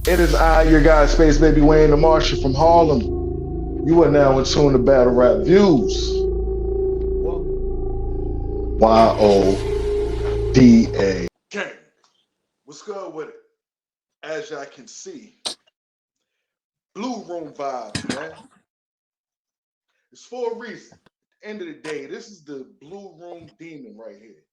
It is I, your guy, Space Baby Wayne the Marshall from Harlem. You are now in tune to Battle Rap Views. YODA. Gang, what's good with it? As y'all can see, Blue Room vibes, man. It's for a reason. At the end of the day, this is the Blue Room demon right here.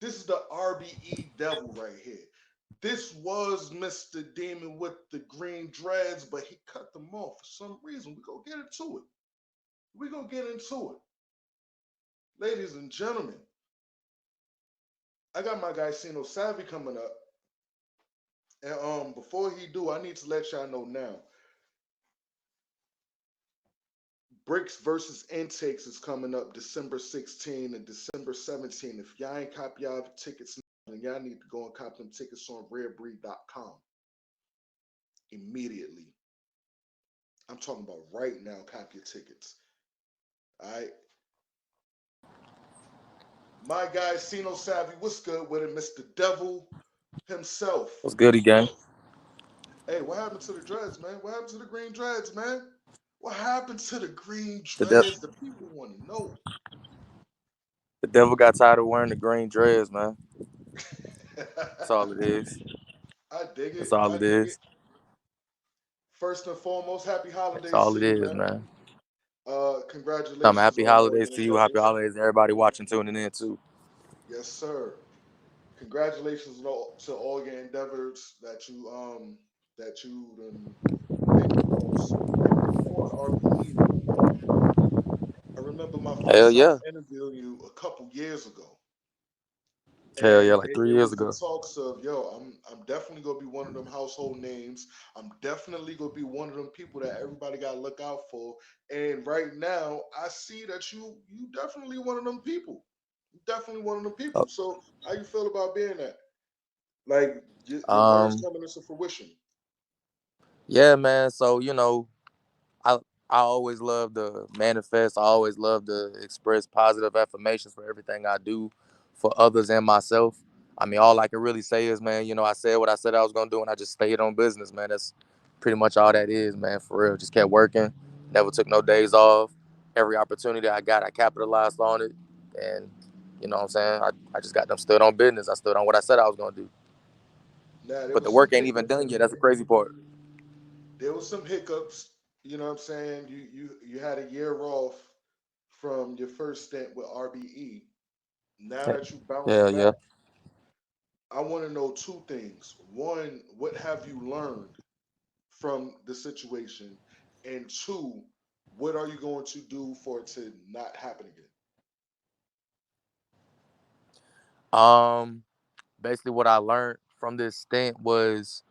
This is the RBE devil right here. This was Mr. Demon with the green dreads, but he cut them off for some reason. We gonna get into it. We gonna get into it. Ladies and gentlemen, I got my guy CINO SAVVY coming up. And before he do, I need to let y'all know now. Bricks versus Intakes is coming up December 16 and December 17. If y'all ain't copy y'all tickets, then y'all need to go and cop them tickets on rarebreed.com immediately. I'm talking about right now, cop your tickets. All right. My guy CINO SAVVY, what's good with it? Mr. Devil himself. What's good, gang? Hey, what happened to the dreads, man? What happened to the green dreads, man? What happened to the green The de- dreads? The people want to know. the devil got tired of wearing the green dreads, man. That's all it is. I dig it. That's all I it dig it. is. First and foremost, happy That's holidays all to it you, is, man. man. Congratulations Happy on all holidays your to you. Happy endeavors. holidays to everybody watching, tuning in too. Yes, sir. Congratulations to all your endeavors that you been on RBE, man. I remember my Hell first time yeah. interviewing you a couple years ago. Hell yeah, And like it, three it years was the ago. talks of, yo, I'm definitely gonna be one of them household names. I'm definitely gonna be one of them people that everybody gotta look out for. And right now, I see that you definitely one of them people. You definitely one of them Oh, people. So how you feel about being that? Like your words Um, coming into fruition. yeah, man. So I I always love to manifest. I always love to express positive affirmations for everything I do for others and myself. I mean, all I can really say is, man, I said what I said I was gonna do, and I just stayed on business, man. That's pretty much all that is, man. For real, just kept working, never took no days off. Every opportunity I got, I capitalized on it, and you know what I'm saying. I just got them stood on business. I stood on what I said I was gonna do. Now there But the was some work ain't even hiccups. done yet. That's the crazy part. There was some hiccups. You know what I'm saying? You had a year off from your first stint with RBE. Now that you bounced Hell yeah. back, I want to know two things. One, what have you learned from the situation? And two, what are you going to do for it to not happen again? Um, Basically what I learned from this stint was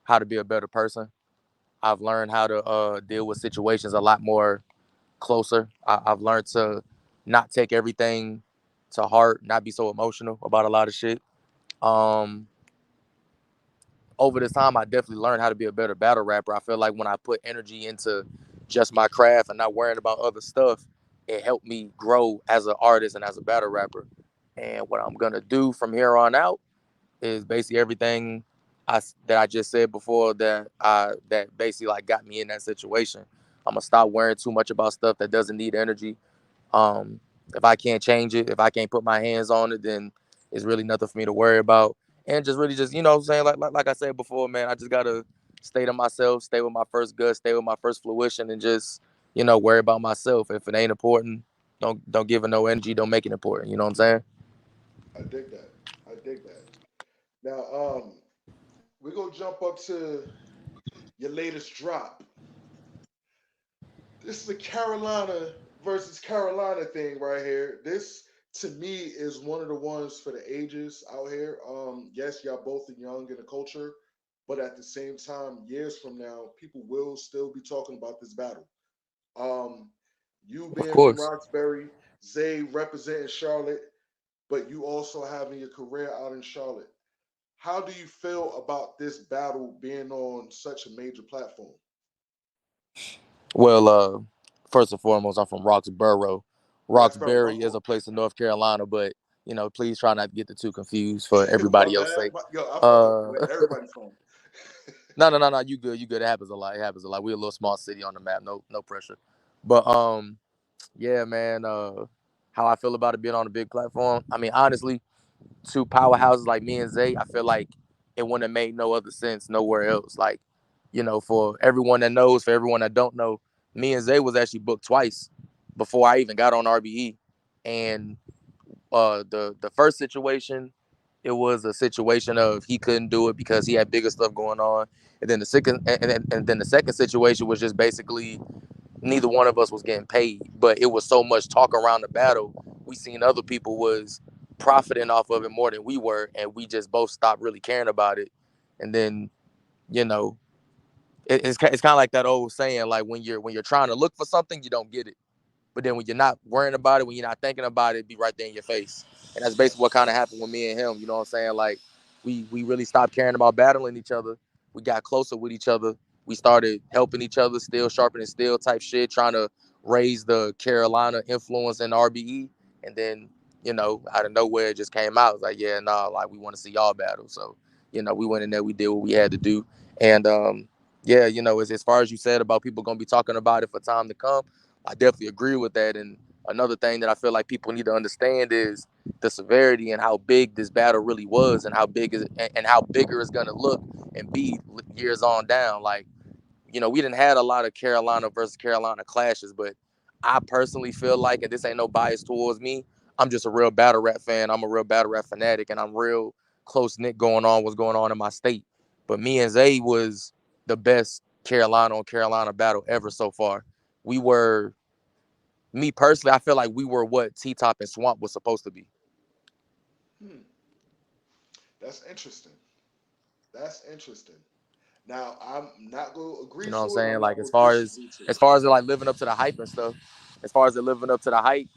how to be a better person. I've learned how to deal with situations a lot more closer. I've learned to not take everything to heart, not be so emotional about a lot of shit. Um, Over this time, I definitely learned how to be a better battle rapper. I feel like when I put energy into just my craft and not worrying about other stuff, it helped me grow as an artist and as a battle rapper. And what I'm gonna do from here on out is basically everything that I just said before that basically like got me in that situation. I'm gonna stop worrying too much about stuff that doesn't need energy. Um, if I can't change it, if I can't put my hands on it, then it's really nothing for me to worry about. And just really just what I'm saying, like I said before, man, I just gotta stay to myself, stay with my first gut, stay with my first fruition, and just worry about myself. If it ain't important, don't give it no energy. Don't make it important. You know what I'm saying? I dig that. I dig that. Now, we're gonna jump up to your latest drop. This is a Carolina versus Carolina thing right here. This to me is one of the ones for the ages out here. Yes, y'all both are young in the culture, but at the same time, years from now, people will still be talking about this battle. Um, you Of being from course. Roxbury, Zay representing Charlotte, but you also having your career out in Charlotte. How do you feel about this battle being on such a major platform? Well, first and foremost, I'm from Roxborough. Roxbury, my Roxbury is fault. a place in North Carolina, but please try not to get the two confused for My everybody else's bad. sake. Yo, I fuck up Uh, where everybody from. No. You good. You good. It happens a lot. It happens a lot. We're a little small city on the map. No pressure. But yeah, man. How I feel about it being on a big platform. I mean, honestly, two powerhouses like me and Zay, I feel like it wouldn't have made no other sense nowhere else. Like, for everyone that knows, for everyone that don't know, me and Zay was actually booked twice before I even got on RBE. And the first situation, it was a situation of he couldn't do it because he had bigger stuff going on. And then the second situation was just basically neither one of us was getting paid, but it was so much talk around the battle. We seen other people was profiting off of it more than we were, and we just both stopped really caring about it. And then, you know, it's kind of like that old saying, like when you're trying to look for something, you don't get it. But then when you're not worrying about it, when you're not thinking about it, be right there in your face. And that's basically what kind of happened with me and him. You know what I'm saying? Like we really stopped caring about battling each other. We got closer with each other. We started helping each other, still sharpening steel type shit, trying to raise the Carolina influence in RBE. And then, out of nowhere it just came out. It was like, yeah, nah, like we want to see y'all battle. So, we went in there, we did what we had to do. And yeah, as far as you said about people gonna be talking about it for time to come, I definitely agree with that. And another thing that I feel like people need to understand is the severity and how big this battle really was, and how big is and how bigger it's gonna look and be years on down. Like, we didn't had a lot of Carolina versus Carolina clashes, but I personally feel like, and this ain't no bias towards me, I'm just a real battle rap fan. I'm a real battle rap fanatic, and I'm real close knit going on what's going on in my state. But me and Zay was the best Carolina on Carolina battle ever so far. We were, me personally, I feel like we were what T Top and Swamp was supposed to be. Hmm. That's interesting. That's interesting. Now, I'm not going to agree You know what I'm to it. saying? I'm Like not as going to far as disagree to as it. far as it like living up to the hype and stuff, as far as it living up to the hype,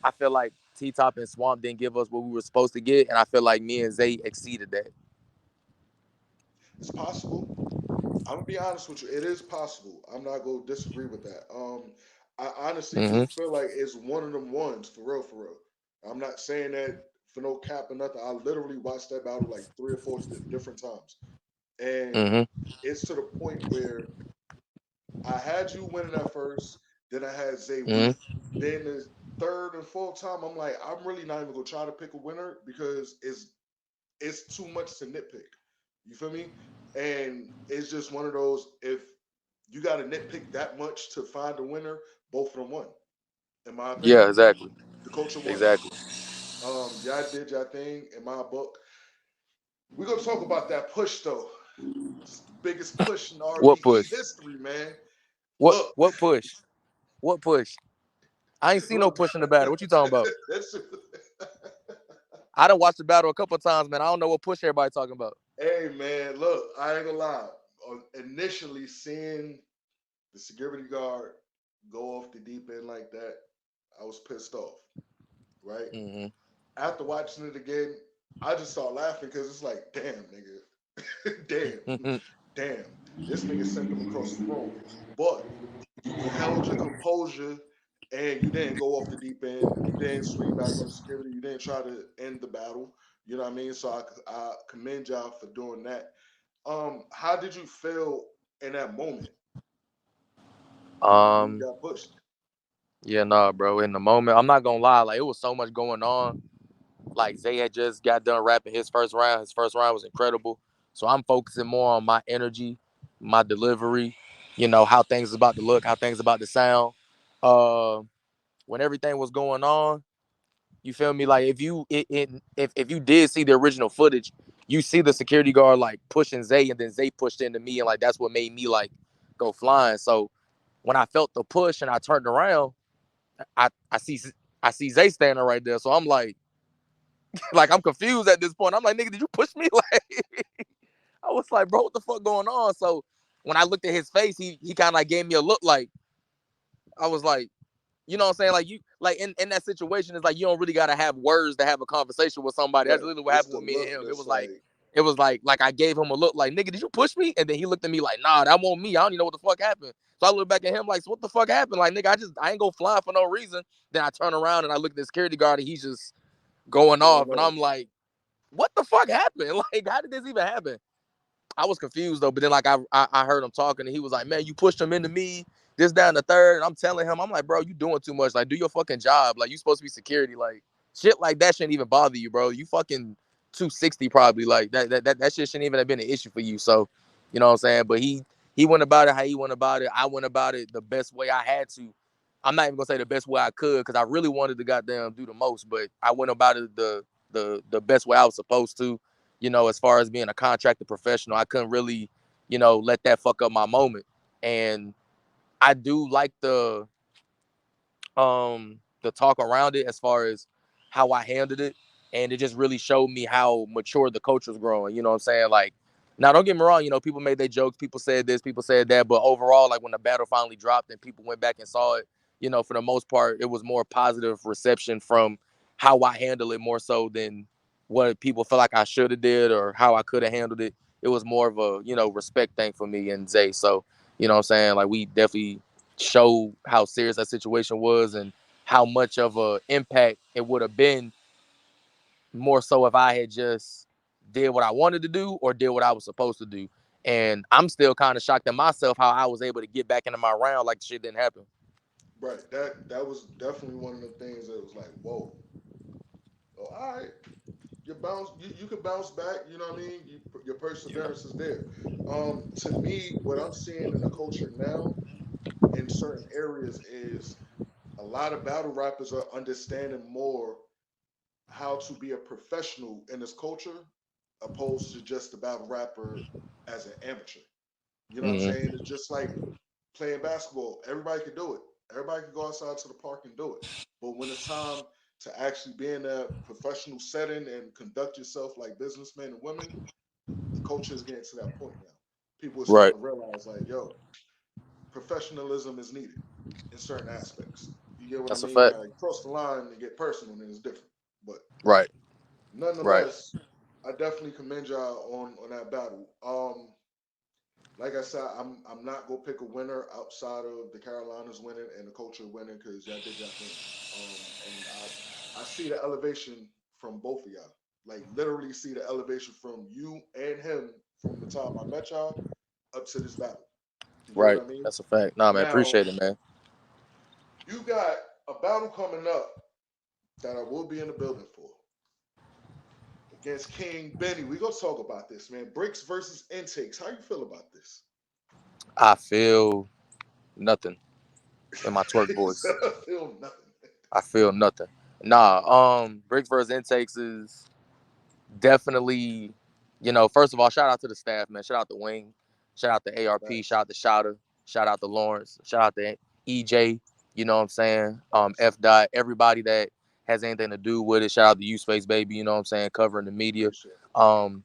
I feel like T Top and Swamp didn't give us what we were supposed to get, and I feel like me and Zay exceeded that. It's possible. I'm gonna be honest with you. It is possible. I'm not gonna disagree with that. I honestly do Mm-hmm. feel like it's one of them ones for real, for real. I'm not saying that for no cap or nothing. I literally watched that battle like three or four different times, and Mm-hmm. it's to the point where I had you winning at first, then I had Zay Mm-hmm. winning. Then the third and fourth time, I'm like, I'm really not even gonna try to pick a winner because it's too much to nitpick. You feel me? And it's just one of those, if you got to nitpick that much to find a winner, both of them won, in my Yeah, opinion. exactly. The culture won. Exactly. Y'all did y'all thing in my book. We're gonna talk about that push though. It's the biggest push in What RBE push? history, man. What Look, what push? What push? I ain't seen no look. push in the battle. What you talking about? That's I done watched the battle a couple of times, man. I don't know what push everybody talking about. Hey man, look, I ain't gonna lie. Initially seeing the security guard go off the deep end like that, I was pissed off. Right Mm-hmm. after watching it again, I just started laughing because it's like, damn, nigga, damn, Mm-hmm. damn, this nigga sent them across the room. But you held your composure and you didn't go off the deep end. You didn't swing back on security. You didn't try to end the battle. You know what I mean? So I commend y'all for doing that. How did you feel in that moment when you Um. got pushed? Yeah, nah, bro. In the moment, I'm not gonna lie. Like it was so much going on. Like Zay had just got done rapping his first round. His first round was incredible. So I'm focusing more on my energy, my delivery, how things about to look, how things about to sound. Uh, when everything was going on, you feel me? Like if you did see the original footage, you see the security guard like pushing Zay, and then Zay pushed into me, and like that's what made me like go flying. So when I felt the push and I turned around, I see Zay standing right there. So I'm like I'm confused at this point. I'm like, nigga, did you push me? Like I was like, bro, what the fuck going on? So when I looked at his face, he kind of like gave me a look like I was like, you know what I'm saying? Like you like in that situation, it's like you don't really gotta have words to have a conversation with somebody. That's Right. literally what It's happened the with me and look him. that's It was like I gave him a look like, nigga, did you push me? And then he looked at me like, nah, that won't me. I don't even know what the fuck happened. So I look back at him like, so what the fuck happened? Like, nigga, I ain't go flying for no reason. Then I turn around and I look at the security guard and he's just going going off. And off. I'm like, what the fuck happened? Like, how did this even happen? I was confused though, but then like I heard him talking and he was like, man, you pushed him into me, this, down the third. And I'm telling him, I'm like, bro, you doing too much. Like, do your fucking job. Like, you supposed to be security. Like, shit like that shouldn't even bother you, bro. You fucking 260 probably. Like that shit shouldn't even have been an issue for you. So, you know what I'm saying? But he went about it how he went about it. I went about it the best way I had to. I'm not even gonna say the best way I could because I really wanted to goddamn do the most, but I went about it the best way I was supposed to. You know, as far as being a contracted professional, I couldn't really, you know, let that fuck up my moment. And I do like the talk around it as far as how I handled it. And it just really showed me how mature the culture was growing. You know what I'm saying? Like, now don't get me wrong, you know, people made their jokes, people said this, people said that, but overall, like when the battle finally dropped and people went back and saw it, you know, for the most part, it was more positive reception from how I handled it more so than what people felt like I should have did or how I could have handled it. It was more of a, you know, respect thing for me and Zay. So, you know what I'm saying? Like we definitely showed how serious that situation was and how much of a impact it would have been more so if I had just did what I wanted to do or did what I was supposed to do. And I'm still kind of shocked at myself how I was able to get back into my round like the shit didn't happen. Right. That was definitely one of the things that was like, whoa. Oh, all right. You can bounce back, you know what I mean? Your perseverance is there. To me, what I'm seeing in the culture now in certain areas is a lot of battle rappers are understanding more how to be a professional in this culture opposed to just a battle rapper as an amateur. You know what I'm Mm-hmm. saying? It's just like playing basketball. Everybody can do it. Everybody can go outside to the park and do it. But when it's time to actually be in a professional setting and conduct yourself like businessmen and women, the culture is getting to that point now. People are Right. starting to realize, like, yo, professionalism is needed in certain aspects. You get what I That's a mean? fact. Now, you cross the line and get personal, then it's different. But Right. Right. nonetheless, I definitely commend y'all on that battle. Like I said, I'm not gonna pick a winner outside of the Carolinas winning and the culture winning because y'all did y'all thing. And I see the elevation from both of y'all. Like literally see the elevation from you and him from the time I met y'all up to this battle. You get what Right. I mean? That's a fact. Nah, man, Now appreciate it, man. you got a battle coming up that I will be in the building for against King Benny. We gonna talk about this, man. Bricks versus intakes. How you feel about this? I feel nothing in my twerk He said, voice. I feel nothing. I feel nothing. Nah, Bricks versus Intakes is definitely, you know, first of all, shout out to the staff, man. Shout out to Wing. Shout out to ARP. Facts. Shout out to Shouter. Shout out to Lawrence. Shout out to EJ. You know what I'm saying? Facts. F dot. Everybody that has anything to do with it. Shout out to U Space Baby. You know what I'm saying? Covering the media. Appreciate it. Um,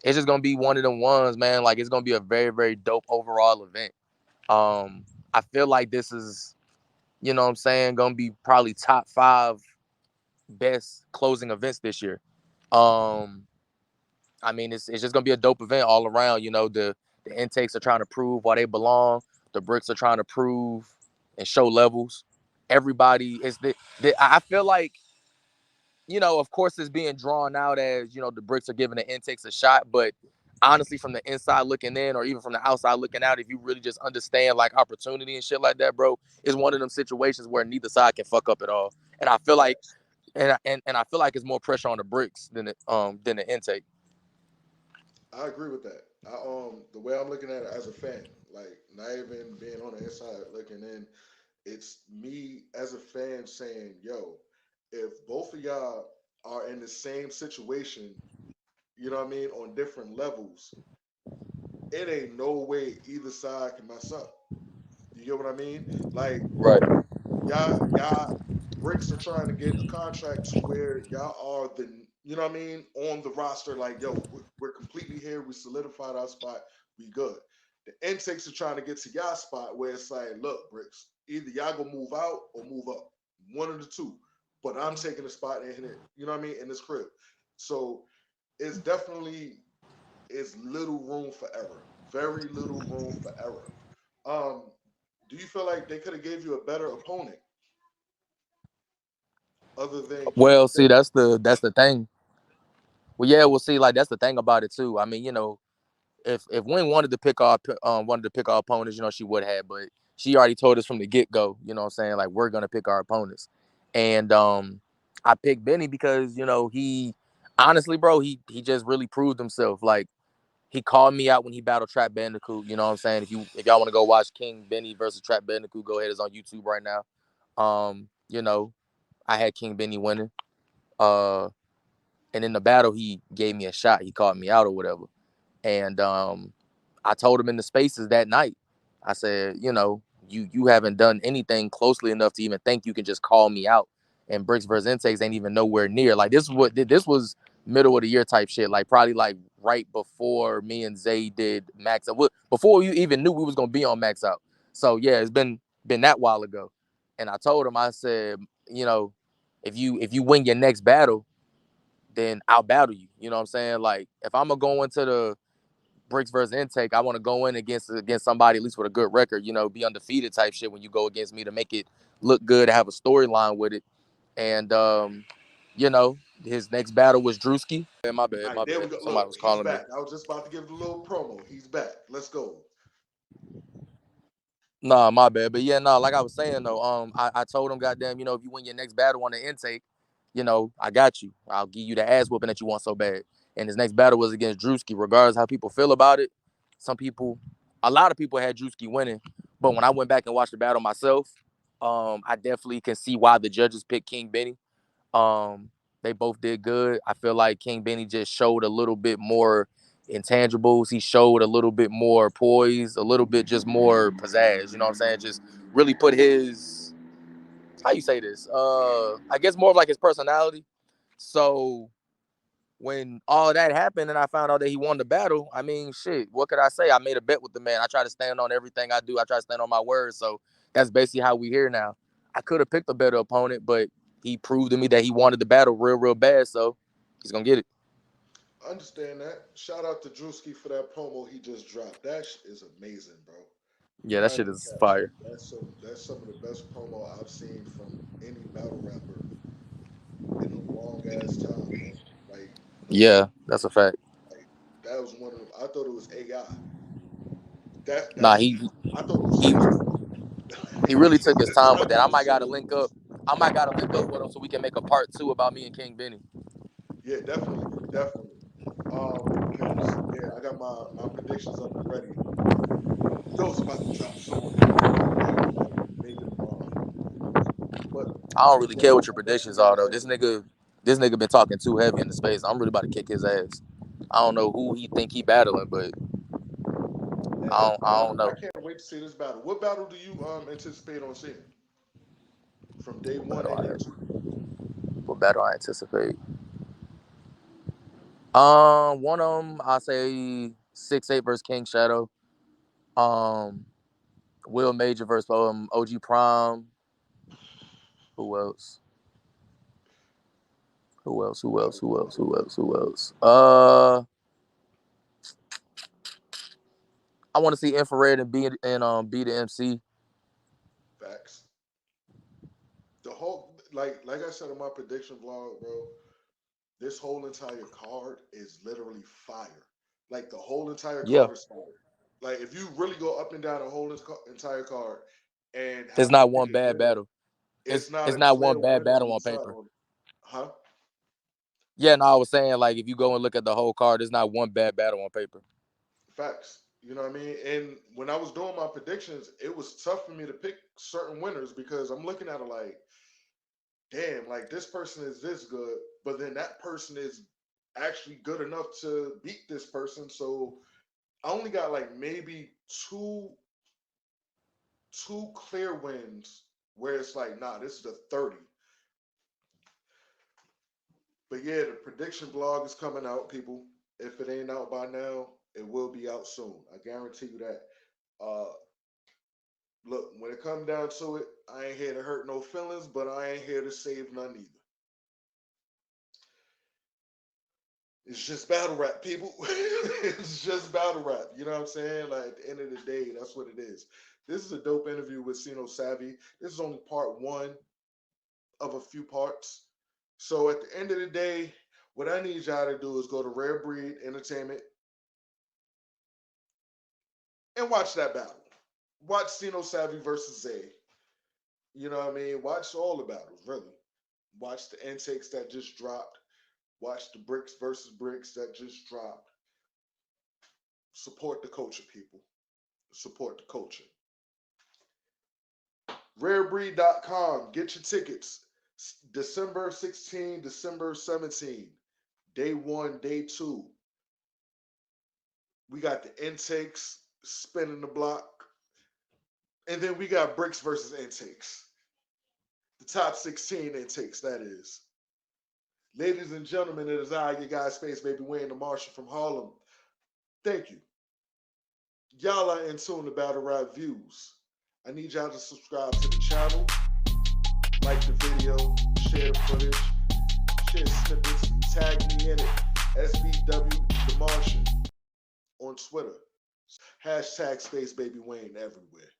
it's just gonna be one of them ones, man. Like it's gonna be a very, very dope overall event. I feel like this is, you know what I'm saying, gonna be probably top 5 best closing events this year. Um, I mean, it's just gonna be a dope event all around. You know, the intakes are trying to prove why they belong. The bricks are trying to prove and show levels. Everybody is I feel like, you know, of course, it's being drawn out as, you know, the bricks are giving the intakes a shot, but honestly, from the inside looking in, or even from the outside looking out, if you really just understand like opportunity and shit like that, bro, it's one of them situations where neither side can fuck up at all. And I feel like, Facts. and I feel like it's more pressure on the bricks than the intake. I agree with that. The way I'm looking at it as a fan, like not even being on the inside looking in, it's me as a fan saying, yo, if both of y'all are in the same situation, you know what I mean, on different levels, it ain't no way either side can mess up. You get what I mean? Like Right. y'all bricks are trying to get a contract to where y'all are the, you know what I mean, on the roster. Like, yo, we're completely here. We solidified our spot. We good. The intakes are trying to get to y'all spot where it's like, look, bricks, either y'all gonna move out or move up, one of the two. But I'm taking a spot in it, you know what I mean, in this crib. So it's definitely is little room for error. Very little room for error. Um, do you feel like they could have gave you a better opponent other than Well, King see, Benny? that's the thing. Well, yeah, we'll see. Like that's the thing about it too. I mean, you know, if Wing wanted to pick our opponents, she would have, but she already told us from the get go, what I'm saying, like we're gonna pick our opponents. And I picked Benny because, he honestly, bro, he just really proved himself. Like he called me out when he battled Trap Bandicoot. You know what I'm saying? If y'all want to go watch King Benny versus Trap Bandicoot, go ahead. It's on YouTube right now. I had King Benny winning. And in the battle, he gave me a shot. He called me out or whatever. And I told him in the spaces that night, I said, you haven't done anything closely enough to even think you can just call me out. And Bricks versus Intakes ain't even nowhere near. Like this was middle of the year type shit. Like probably like right before me and Zay did Max Out. Before we even knew we was gonna be on Max Out. So yeah, it's been that while ago. And I told him, I said, if you win your next battle, then I'll battle you. You know what I'm saying? Like if I'm gonna go into the Bricks versus Intake, I want to go in against somebody at least with a good record, be undefeated type shit when you go against me to make it look good, have a storyline with it. And his next battle was Drewski. Yeah, my All bad, right, my there we bad. go. Somebody Look, was he's calling me. back. I was just about to give the little promo. He's back. Let's go. Nah, my bad. But yeah, no, like I was saying though, I told him, goddamn, if you win your next battle on the Intake, I got you. I'll give you the ass whooping that you want so bad. And his next battle was against Drewski. Regardless how people feel about it, a lot of people had Drewski winning. But when I went back and watched the battle myself, I definitely can see why the judges picked King Benny. Um, they both did good. I feel like King Benny just showed a little bit more intangibles. He showed a little bit more poise, a little bit just more pizzazz. You know what I'm saying? Just really put his, how you say this? I guess more of like his personality. So when all that happened and I found out that he won the battle, I mean, shit, what could I say? I made a bet with the man. I try to stand on everything I do. I try to stand on my word. So that's basically how we here now. I could have picked a better opponent, but he proved to me that he wanted the battle real, real bad. So he's going to get it. I understand that. Shout out to Drewski for that promo he just dropped. That is amazing, bro. Yeah, that I ain't shit gonna is catch you. fire. That's some of the best promo I've seen from any battle rapper in a long ass time, bro. Like no cap. Yeah, that's a fact. Like that was one of them. I thought it was AI. That Nah, that's I thought it was he scripted. he really took his time I with that. thought this shit was. I might gotta link up with him so we can make a part 2 about me and King Benny. Yeah, definitely, definitely. Cause yeah, I got my predictions up and ready. Joe's about to drop soon here. Like making them but I don't really yeah, care what your I definitely predictions want are to though. catch up. This nigga been talking too heavy in the space. I'm really about to kick his ass. I don't know who he think he battling, but And I don't I know. can't wait to see this battle. What battle do you anticipate on seeing from day What one battle and day two? I what battle I anticipate? One of them I say 6'8" versus King Shadow. Um, Will Major versus OG Prime. Who else? Who else? Who else? Who else? Who else? Who else? I want to see Infrared and be the MC. Facts. The whole like I said in my prediction vlog, bro. This whole entire card is literally fire. Like the whole entire Yeah, card is fire. Like if you really go up and down the whole entire card and it's have to not pick one a bad winner, battle. it's not It's a not clear one bad winner battle to on decide paper. on. Huh? Yeah, no, I was saying like if you go and look at the whole card, it's not one bad battle on paper. Facts. You know what I mean? And when I was doing my predictions, it was tough for me to pick certain winners because I'm looking at it like, damn, like this person is this good, but then that person is actually good enough to beat this person. So I only got like maybe two clear wins where it's like, nah, this is the 30. But yeah, the prediction vlog is coming out, people. If it ain't out by now, it will be out soon. I guarantee you that. Uh, Look, when it comes down to it, I ain't here to hurt no feelings, but I ain't here to save none either. It's just battle rap, people. It's just battle rap. You know what I'm saying? Like at the end of the day, that's what it is. This is a dope interview with CINO SAVVY. This is only part one of a few parts. So at the end of the day, what I need y'all to do is go to Rare Breed Entertainment and watch that battle. Watch CINO SAVVY versus Zay. You know what I mean? Watch all the battles, really. Watch the intakes that just dropped. Watch the bricks versus bricks that just dropped. Support the culture, people. Support the culture. Rarebreed.com. Get your tickets. December 16, December 17. Day 1, day 2. We got the intakes spinning the block. And then we got bricks versus intakes. The top 16 intakes, that is. Ladies and gentlemen, it is I, your guy, Space Baby Wayne, the Marshal from Harlem. Thank you. Y'all are in tune to Battle Rap Views. I need y'all to subscribe to the channel, like the video, share the footage, share snippets, tag me in it. SBW The Martian on Twitter. Hashtag Space Baby Wayne everywhere.